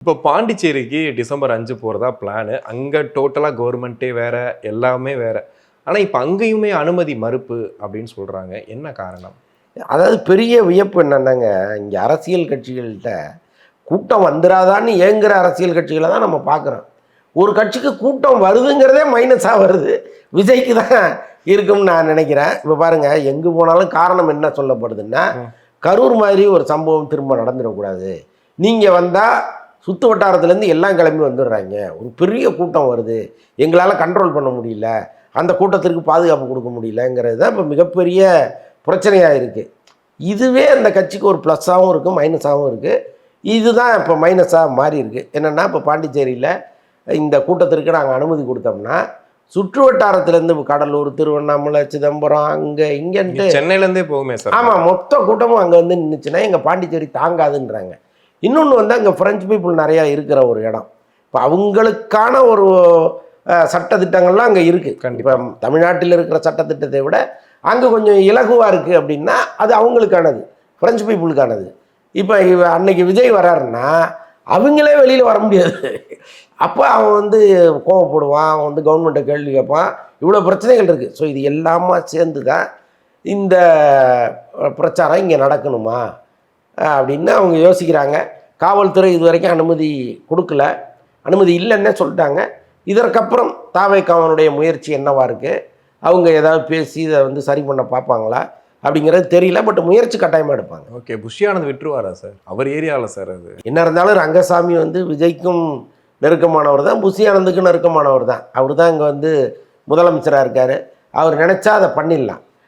இப்போ பாண்டிச்சேரிக்கு டிசம்பர் 5 போகிறதா பிளானு. அங்கே டோட்டலாக கவர்மெண்ட்டே வேற, எல்லாமே வேற. ஆனால் இப்போ அங்கேயுமே அனுமதி மறுப்பு அப்படின்னு சொல்கிறாங்க. என்ன காரணம்? அதாவது பெரிய வியப்பு என்னன்னாங்க, இங்கே அரசியல் கட்சிகள்கிட்ட கூட்டம் வந்துடாதான்னு ஏங்குற அரசியல் கட்சிகளை தான் நம்ம பார்க்குறோம். ஒரு கட்சிக்கு கூட்டம் வருதுங்கிறதே மைனஸாக வருது. விஜய்க்கு தான் இருக்கும்னு நான் நினைக்கிறேன். இப்போ பாருங்கள், எங்கே போனாலும் காரணம் என்ன சொல்லப்படுதுன்னா, கரூர் மாதிரி ஒரு சம்பவம் திரும்ப நடந்துடக்கூடாது. நீங்கள் வந்தால் சுற்று வட்டாரத்துலேருந்து எல்லாம் கிளம்பி வந்துடுறாங்க, ஒரு பெரிய கூட்டம் வருது, எங்களால் கண்ட்ரோல் பண்ண முடியல, அந்த கூட்டத்திற்கு பாதுகாப்பு கொடுக்க முடியலங்கிறது தான் இப்போ மிகப்பெரிய பிரச்சனையாக இருக்குது. இதுவே அந்த கட்சிக்கு ஒரு ப்ளஸ்ஸாகவும் இருக்குது, மைனஸாகவும் இருக்குது. இதுதான் இப்போ மைனஸாக மாறி இருக்குது. என்னென்னா, இப்போ பாண்டிச்சேரியில் இந்த கூட்டத்திற்கு நாங்கள் அனுமதி கொடுத்தோம்னா, சுற்று வட்டாரத்துலேருந்து கடலூர், திருவண்ணாமலை, சிதம்பரம், அங்கே இங்கேன்ட்டு சென்னையிலேருந்தே போகுமே சார். ஆமாம், மொத்த கூட்டமும் அங்கே வந்து நின்றுச்சுன்னா எங்கள் பாண்டிச்சேரி தாங்காதுன்றாங்க. இன்னொன்று வந்து அங்கே ஃப்ரெஞ்சு பீப்புள் நிறையா இருக்கிற ஒரு இடம். இப்போ அவங்களுக்கான ஒரு சட்டத்திட்டங்கள்லாம் அங்கே இருக்குது. இப்போ தமிழ்நாட்டில் இருக்கிற சட்டத்திட்டத்தை விட அங்கே கொஞ்சம் இலகுவாக இருக்குது அப்படின்னா அது அவங்களுக்கானது, ஃப்ரெஞ்சு பீப்புளுக்கானது. இப்போ அன்னைக்கு விஜய் வராருன்னா அவங்களே வெளியில் வர முடியாது. அப்போ அவன் வந்து கோவப்படுவான், அவன் வந்து கவர்மெண்ட்டை கேள்வி கேட்பான். இவ்வளோ பிரச்சனைகள் இருக்குது. ஸோ இது எல்லாமா சேர்ந்து தான் இந்த பிரச்சாரம் இங்கே நடக்கணுமா அப்படின்னு அவங்க யோசிக்கிறாங்க. காவல்துறை இது வரைக்கும் அனுமதி கொடுக்கல, அனுமதி இல்லைன்னே சொல்லிட்டாங்க. இதற்கப்புறம் தாவேக்காவனுடைய முயற்சி என்னவா இருக்குது, அவங்க ஏதாவது பேசி இதை வந்து சரி பண்ண பார்ப்பாங்களா அப்படிங்கிறது தெரியல. பட் முயற்சி கட்டாயமாக எடுப்பாங்க. ஓகே, புஷி ஆனந்த் விட்டுருவாரா சார்? அவர் ஏரியாவில் சார் அது என்ன இருந்தாலும் ரங்கசாமி வந்து விஜய்க்கும் நெருக்கமானவர் தான், புஷி ஆனந்துக்கும் நெருக்கமானவர் தான். அவர் தான் இங்கே வந்து முதலமைச்சராக இருக்கார். அவர் நினச்சா அதை பண்ணிடலாம்.